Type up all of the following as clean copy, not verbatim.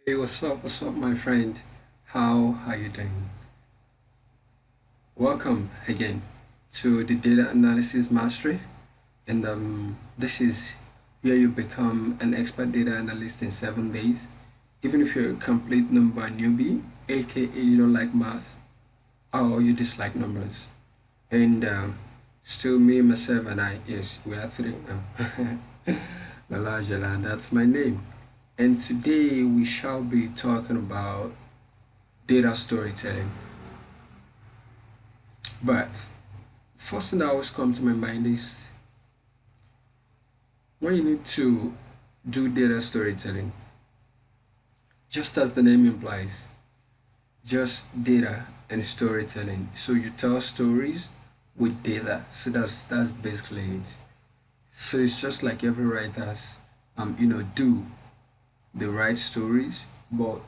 Hey, what's up, my friend? How are you doing? Welcome again to the Data Analysis Mastery, and this is where you become an expert data analyst in 7 days. Even if you're a complete number newbie, aka you don't like math or you dislike numbers, and still me, myself, and I. Yes, we are three now. Lala Jala, that's my name. And today we shall be talking about data storytelling. But first thing that always comes to my mind is when you need to do data storytelling, just as the name implies, just data and storytelling. So you tell stories with data. So that's basically it. So it's just like every writers do the right stories, but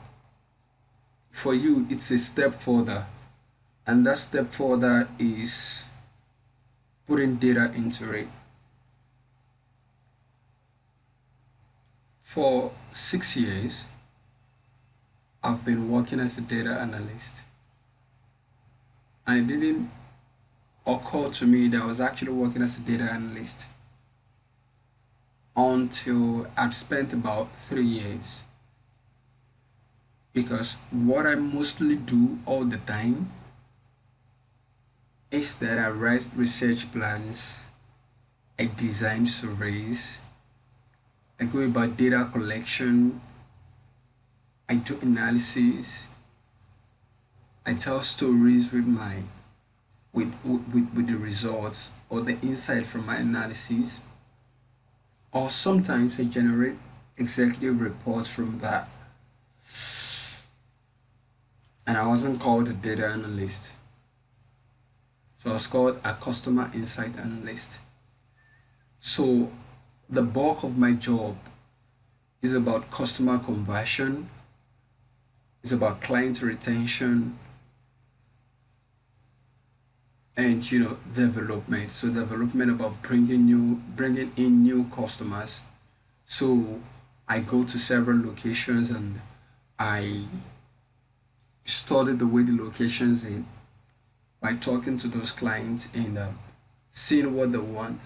for you it's a step further. And that step further is putting data into it. For 6 years, I've been working as a data analyst. And it didn't occur to me that I was actually working as a data analyst until I'd spent about 3 years. Because what I mostly do all the time is that I write research plans, I design surveys, I go about data collection, I do analysis, I tell stories with the results or the insight from my analysis, or sometimes I generate executive reports from that. And I wasn't called a data analyst, so I was called a customer insight analyst. So the bulk of my job is about customer conversion, is about client retention, and development. So development about bringing in new customers. So I go to several locations and I study the way the locations in by talking to those clients and seeing what they want,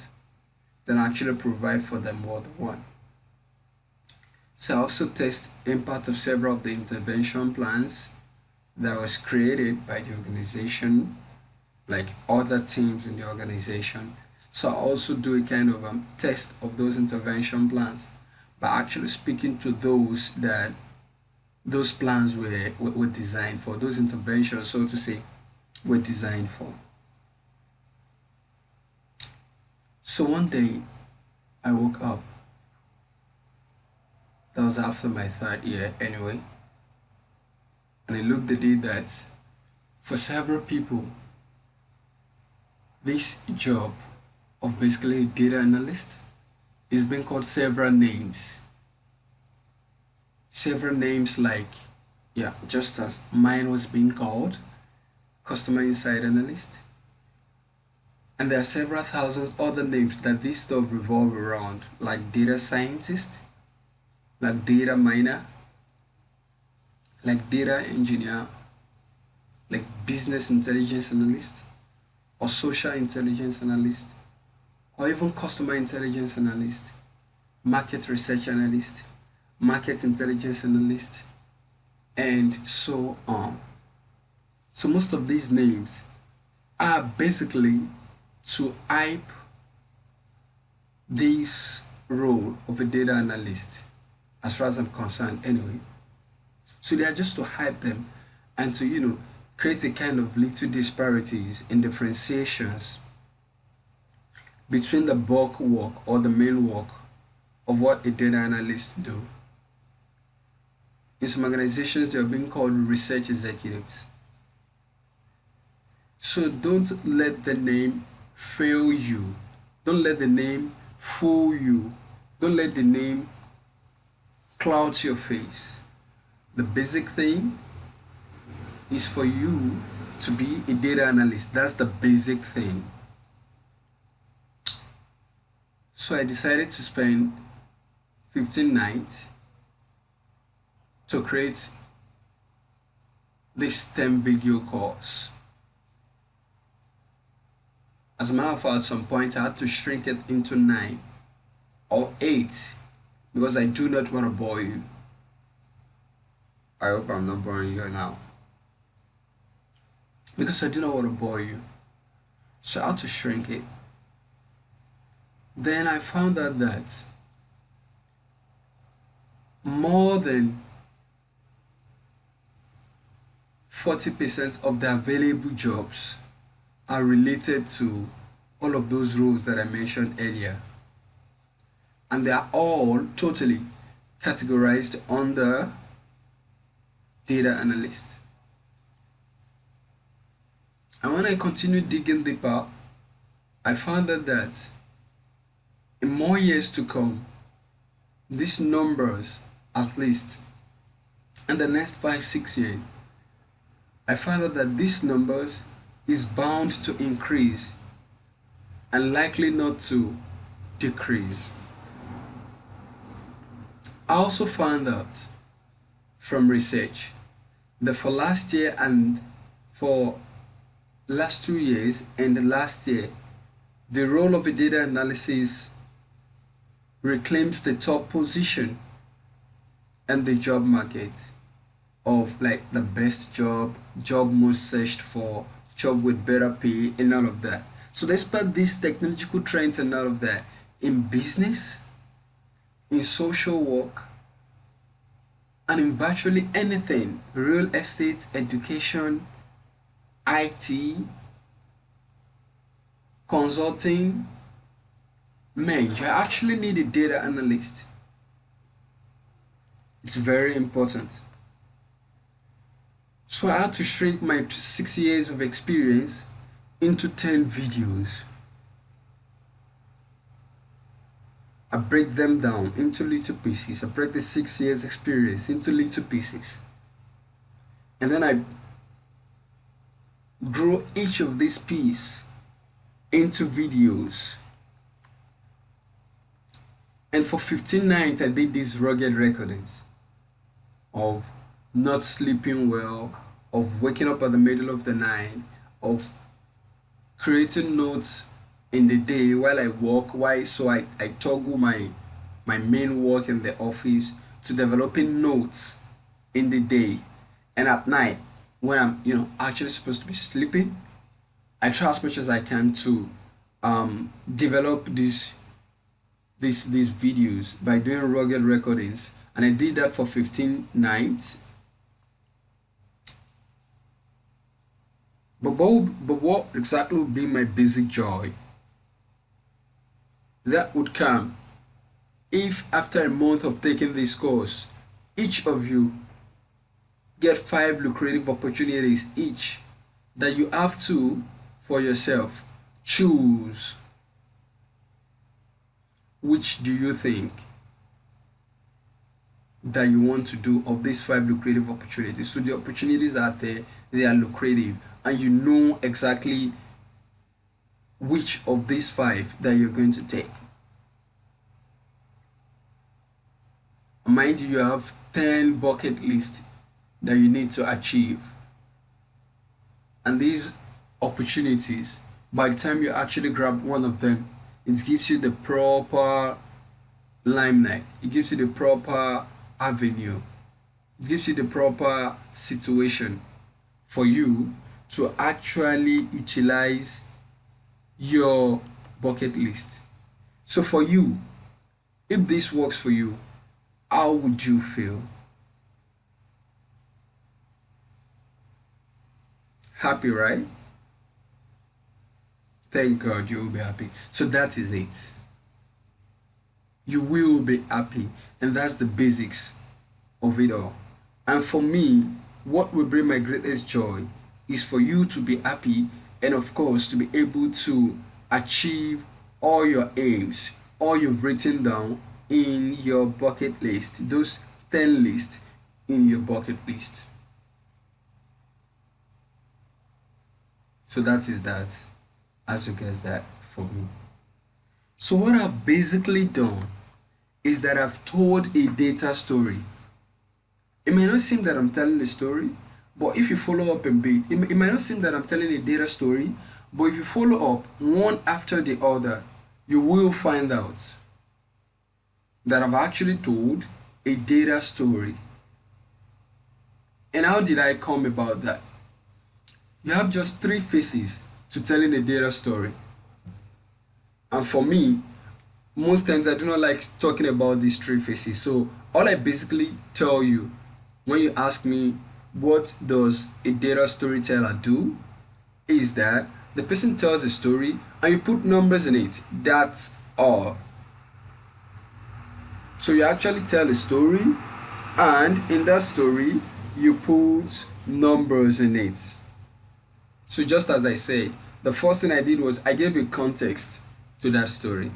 then actually provide for them what they want. So I also test impact of several of the intervention plans that was created by the organization, like other teams in the organization. So I also do a kind of test of those intervention plans by actually speaking to those plans were designed for, those interventions, so to say, were designed for. So one day I woke up, that was after my third year anyway, and I looked at it that for several people, this job of basically a data analyst is being called several names. Several names like, yeah, just as mine was being called customer insight analyst. And there are several thousands other names that this stuff revolve around, like data scientist, like data miner, like data engineer, like business intelligence analyst, or social intelligence analyst, or even customer intelligence analyst, market research analyst, market intelligence analyst, and so on. So most of these names are basically to hype this role of a data analyst, as far as I'm concerned anyway. So they are just to hype them and to create a kind of little disparities in differentiations between the bulk work or the main work of what a data analyst do. In some organizations, they are being called research executives. So don't let the name fail you. Don't let the name fool you. Don't let the name cloud your face. The basic thing is for you to be a data analyst. That's the basic thing. So I decided to spend 15 nights to create this STEM video course. As a matter of fact, at some point I had to shrink it into 9 or 8 because I do not want to bore you. I hope I'm not boring you now. Because I do not want to bore you. So I had to shrink it. Then I found out that more than 40% of the available jobs are related to all of those roles that I mentioned earlier. And they are all totally categorized under data analyst. And when I continued digging deeper, I found out that in more years to come, these numbers, at least in the next 5-6 years, I found out that these numbers is bound to increase and likely not to decrease. I also found out from research that for last year and for last 2 years and the last year, the role of a data analysis reclaims the top position in the job market of like the best job, job most searched for, job with better pay, and all of that. So despite these technological trends and all of that, in business, in social work, and in virtually anything, real estate, education, IT, consulting, man, you actually need a data analyst. It's very important. So I had to shrink my 6 years of experience into 10 videos. I break them down into little pieces. I break the 6 years experience into little pieces. And then I grow each of these pieces into videos. And for 15 nights I did these rugged recordings of not sleeping well, of waking up at the middle of the night, of creating notes in the day while I work. Why? So I toggle my main work in the office to developing notes in the day, and at night when I'm actually supposed to be sleeping, I try as much as I can to develop these videos by doing rugged recordings. And I did that for 15 nights. But what exactly would be my basic joy? That would come if after a month of taking this course, each of you get 5 lucrative opportunities each that you have to, for yourself, choose. Which do you think that you want to do of these 5 lucrative opportunities? So the opportunities are there, they are lucrative, and you know exactly which of these 5 that you're going to take. Mind you, you have 10 bucket lists that you need to achieve, and these opportunities, by the time you actually grab one of them, it gives you the proper limelight, it gives you the proper avenue, it gives you the proper situation for you to actually utilize your bucket list. So for you, if this works for you, how would you feel? Happy, right? Thank God you will be happy. So that is it. You will be happy, and that's the basics of it all. And for me, what will bring my greatest joy is for you to be happy, and of course to be able to achieve all your aims, all you've written down in your bucket list, those 10 lists in your bucket list. So that is that, as you guess that for me. So what I've basically done is that I've told a data story. It may not seem that I'm telling a story, but if you follow up a bit, it might not seem that I'm telling a data story, but if you follow up one after the other, you will find out that I've actually told a data story. And how did I come about that? You have just three phases to telling a data story. And for me, most times I do not like talking about these three phases. So all I basically tell you when you ask me what does a data storyteller do is that the person tells a story and you put numbers in it. That's all. So you actually tell a story, and in that story you put numbers in it. So just as I said, the first thing I did was I gave a context to that story.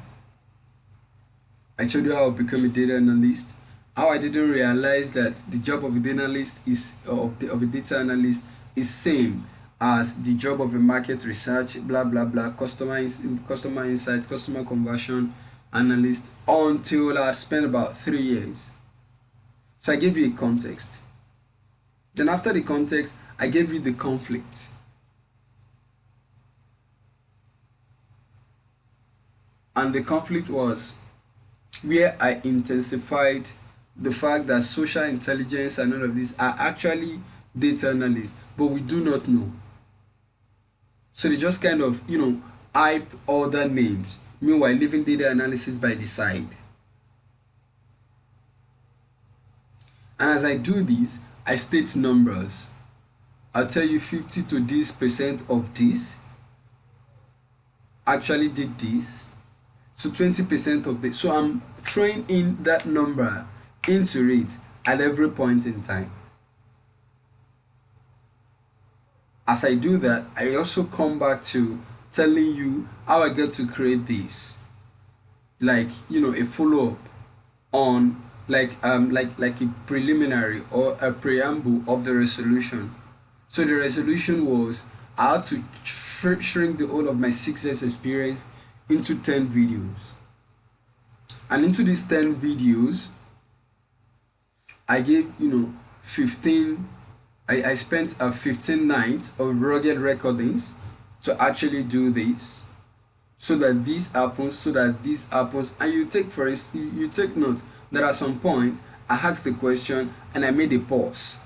I told you how I became a data analyst, how I didn't realize that the job of a data analyst is of a data analyst is same as the job of a market research, blah blah blah, customer insights, customer conversion analyst, until I had spent about 3 years. So I gave you a context. Then after the context, I gave you the conflict. And the conflict was where I intensified the fact that social intelligence and all of these are actually data analysts, but we do not know. So they just kind of, hype other names, meanwhile leaving data analysis by the side. And as I do this, I state numbers. I'll tell you 50 to this percent of this actually did this. So 20% of this. So I'm throwing in that number into it at every point in time. As I do that, I also come back to telling you how I get to create this. Like, a follow-up on like a preliminary or a preamble of the resolution. So the resolution was I had to shrink the whole of my 6 years experience into 10 videos. And into these 10 videos, I gave, 15, I spent 15 nights of rugged recordings to actually do this. So that this happens, and you take for instance, you take note that at some point I asked the question and I made a pause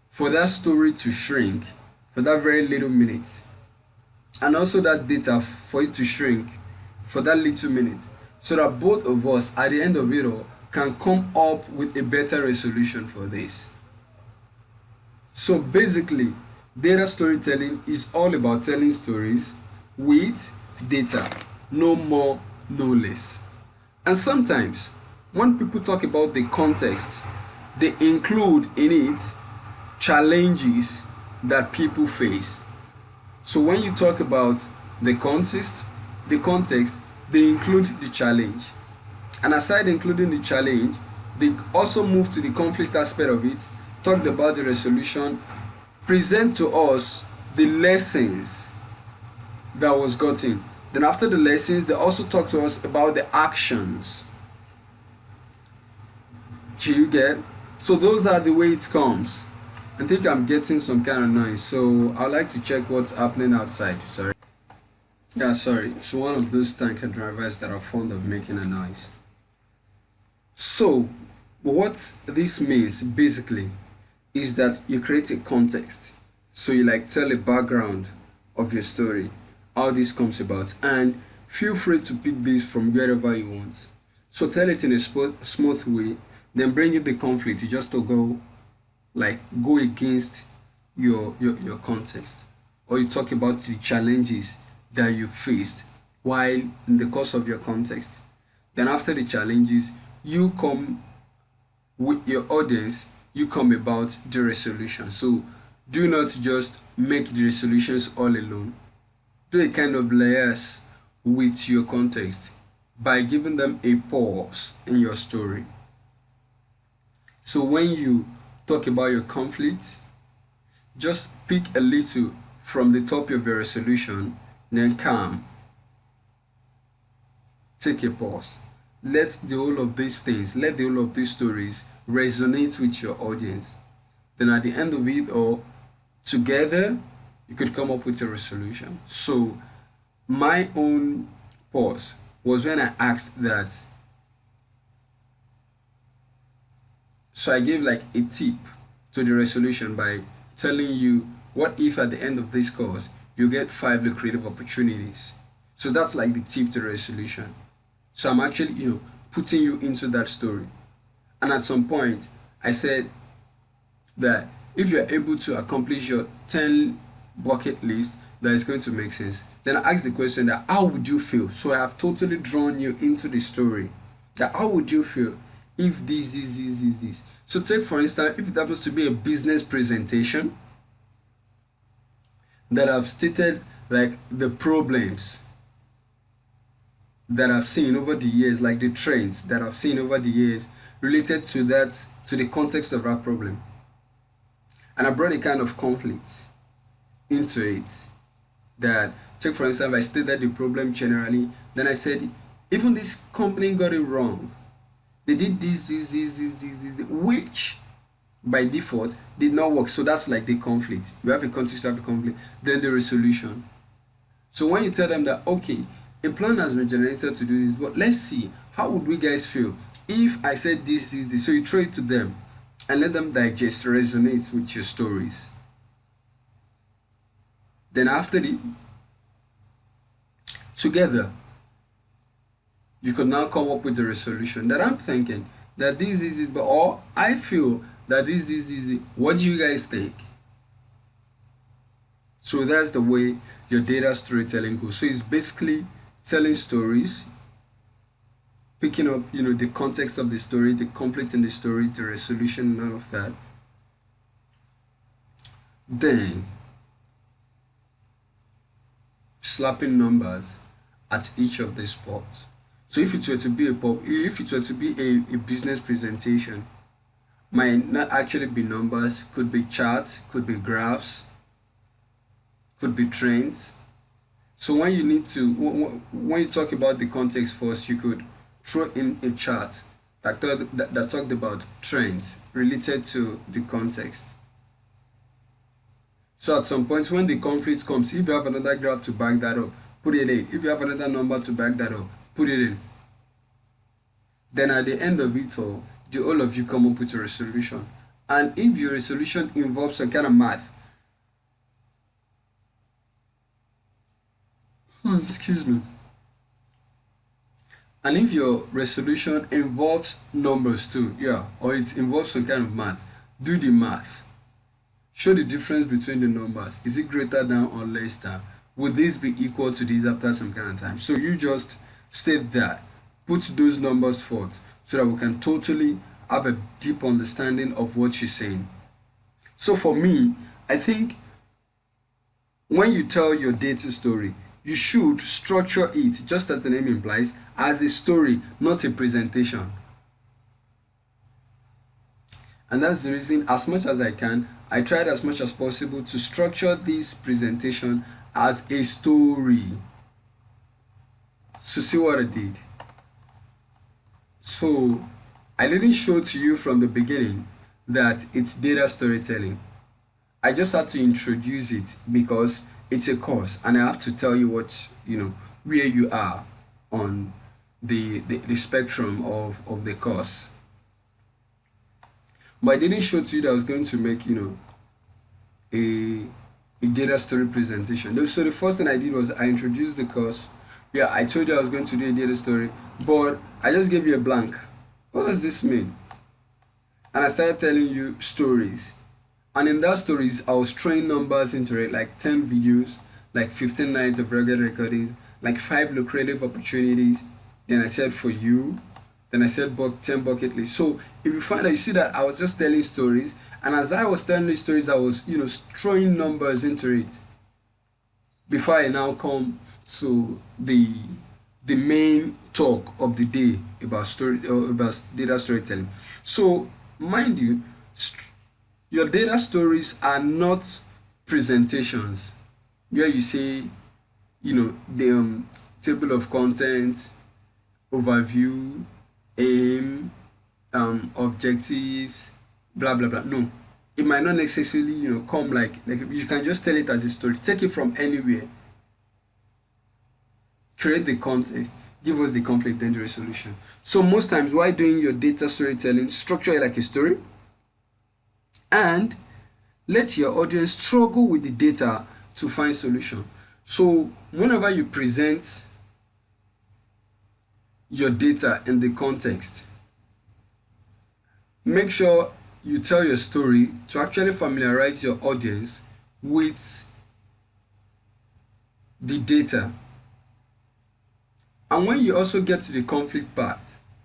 for that story to shrink for that very little minute, and also that data for it to shrink for that little minute, so that both of us at the end of it all can come up with a better resolution for this. So basically, data storytelling is all about telling stories with data, no more, no less. And sometimes when people talk about the context, they include in it challenges that people face. So when you talk about the context, they include the challenge. And aside including the challenge, they also move to the conflict aspect of it, talked about the resolution, present to us the lessons that was gotten. Then after the lessons, they also talk to us about the actions. Do you get? So those are the way it comes. I think I'm getting some kind of noise, so I'd like to check what's happening outside. Sorry. Yeah, sorry. It's one of those tanker drivers that are fond of making a noise. So what this means basically is that you create a context. So you tell a background of your story, how this comes about, and feel free to pick this from wherever you want. So tell it in a smooth way, then bring in the conflict. You just to go against your context, or you talk about the challenges that you faced while in the course of your context. Then after the challenges, you come with your audience, you come about the resolution. So do not just make the resolutions all alone. Do a kind of layers with your context by giving them a pause in your story. So when you talk about your conflict, just pick a little from the top of your resolution, then calm. Take a pause. Let the whole of these stories resonates with your audience. Then at the end of it all, together, you could come up with a resolution. So my own pause was when I asked that. So I gave like a tip to the resolution by telling you, what if at the end of this course you get 5 lucrative opportunities? So that's like the tip to the resolution. So I'm actually, putting you into that story. And at some point, I said that if you're able to accomplish your 10 bucket list, that is going to make sense. Then I asked the question that how would you feel? So I have totally drawn you into the story. That how would you feel if this. So take for instance, if it happens to be a business presentation that I've stated like the problems that I've seen over the years, like the trends that I've seen over the years related to that, to the context of that problem. And I brought a kind of conflict into it. That, take for instance, I stated the problem generally, then I said, even this company got it wrong. They did this, which by default did not work. So that's like the conflict. You have a context, you have a conflict, then the resolution. So when you tell them that, okay, a plan has been generated to do this, but let's see, how would we guys feel if I said this. So you throw it to them and let them digest, resonate with your stories. Then after it, together, you could now come up with the resolution that I'm thinking that this is it, but or I feel that this is it. What do you guys think? So that's the way your data storytelling goes. So it's basically telling stories, picking up, the context of the story, the conflict in the story, the resolution, and all of that. Then slapping numbers at each of the spots. So if it were to be a business presentation, might not actually be numbers, could be charts, could be graphs, could be trends. So when you talk about the context first, you could throw in a chart that talked about trends related to the context. So at some point when the conflict comes, if you have another graph to back that up, put it in. If you have another number to back that up, put it in. Then at the end of it all of you come up with a resolution. And if your resolution involves some kind of math, excuse me. And if your resolution involves numbers too, or it involves some kind of math, do the math. Show the difference between the numbers. Is it greater than or less than? Would this be equal to this after some kind of time? So you just state that. Put those numbers forth so that we can totally have a deep understanding of what you're saying. So for me, I think when you tell your data story, you should structure it, just as the name implies, as a story, not a presentation. And that's the reason, as much as I can, I tried as much as possible to structure this presentation as a story. So see what I did. So I didn't show to you from the beginning that it's data storytelling. I just had to introduce it because it's a course and I have to tell you what, where you are on the spectrum of the course. But I didn't show to you that I was going to make, a data story presentation. So the first thing I did was I introduced the course. Yeah, I told you I was going to do a data story, but I just gave you a blank. What does this mean? And I started telling you stories. And in that stories, I was throwing numbers into it, like 10 videos, like 15 nights of regular recordings, like 5 lucrative opportunities. Then I said for you, then I said 10 bucket lists. So if you find that, you see that I was just telling stories, and as I was telling these stories, I was, throwing numbers into it. Before I now come to the main talk of the day about about data storytelling. So mind you, your data stories are not presentations where you say, the table of contents, overview, aim, objectives, blah blah blah. No, it might not necessarily come like you can just tell it as a story. Take it from anywhere, create the context, give us the conflict, then the resolution. So most times while doing your data storytelling, structure it like a story and let your audience struggle with the data to find solution. So whenever you present your data in the context, make sure you tell your story to actually familiarize your audience with the data. And when you also get to the conflict part,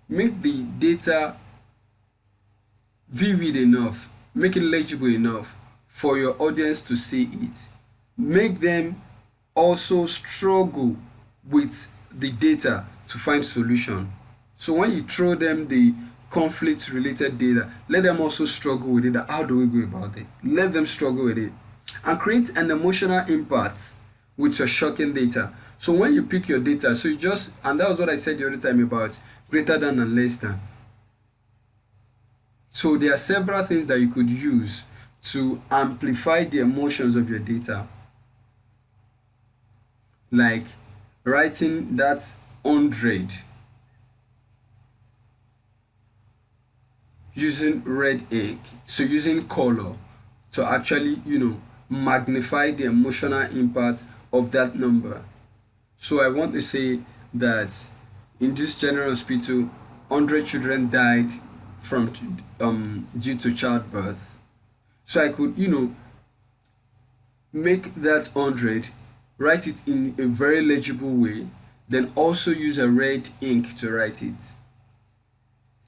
make the data vivid enough, make it legible enough for your audience to see it. Make them also struggle with the data to find solution. So when you throw them the conflict related data, let them also struggle with it. How do we go about it? Let them struggle with it and create an emotional impact with your shocking data. So when you pick your data, so you just, and that was what I said the other time about greater than and less than. So there are several things that you could use to amplify the emotions of your data, like writing that 100 using red ink, so using color to actually magnify the emotional impact of that number. So I want to say that in this general hospital 100 children died from due to childbirth. So I could make that 100, write it in a very legible way, then also use a red ink to write it,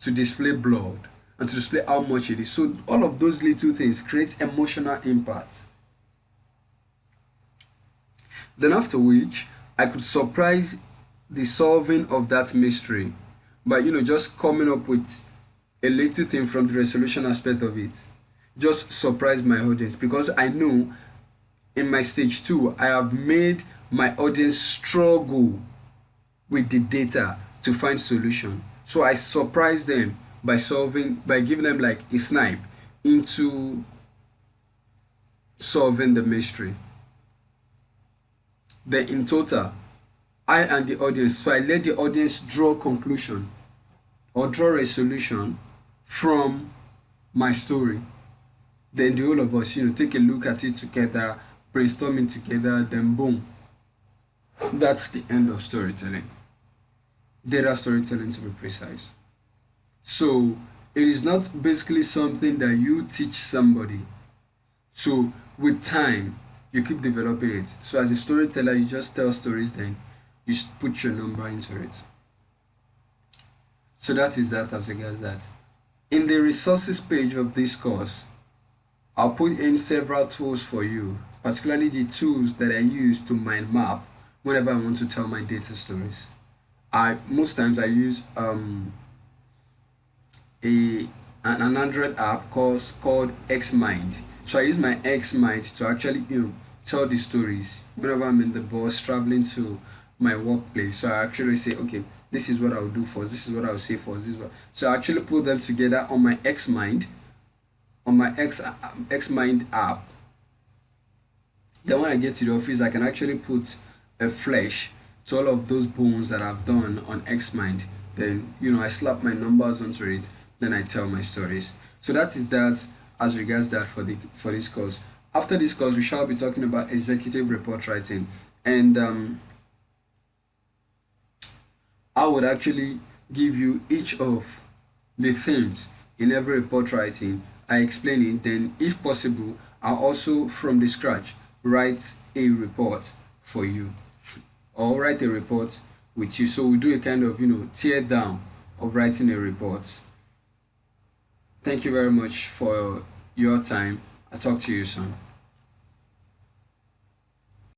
to display blood and to display how much it is. So all of those little things create emotional impact. Then after which I could surprise the solving of that mystery by just coming up with a little thing from the resolution aspect of it. Just surprise my audience, because I know in my stage 2 I have made my audience struggle with the data to find solution. So I surprise them by giving them like a snipe into solving the mystery. Then in total, I and the audience, so I let the audience draw conclusion or draw resolution from my story. Then the whole of us take a look at it together, brainstorming together, then boom, that's the end of storytelling, data storytelling to be precise. So it is not basically something that you teach somebody. So with time you keep developing it. So as a storyteller, you just tell stories, then you put your number into it. So that is that as regards that. In the resources page of this course, I'll put in several tools for you, particularly the tools that I use to mind map whenever I want to tell my data stories. Most times I use an Android app called Xmind. So I use my Xmind to actually tell the stories whenever I'm in the bus traveling to my workplace. So I actually say, okay, this is what I'll do first, this is what I'll say first, this is what. So I actually put them together on my Xmind, on my Xmind app. Then when I get to the office, I can actually put a flash to all of those bones that I've done on Xmind. Then I slap my numbers onto it, then I tell my stories. So that is that as regards that for this course. After this course, we shall be talking about executive report writing, and I would actually give you each of the themes in every report writing. I explain it, then if possible I'll also from the scratch write a report for you, or write a report with you. So we do a kind of tear down of writing a report. Thank you very much for your time. I'll talk to you soon.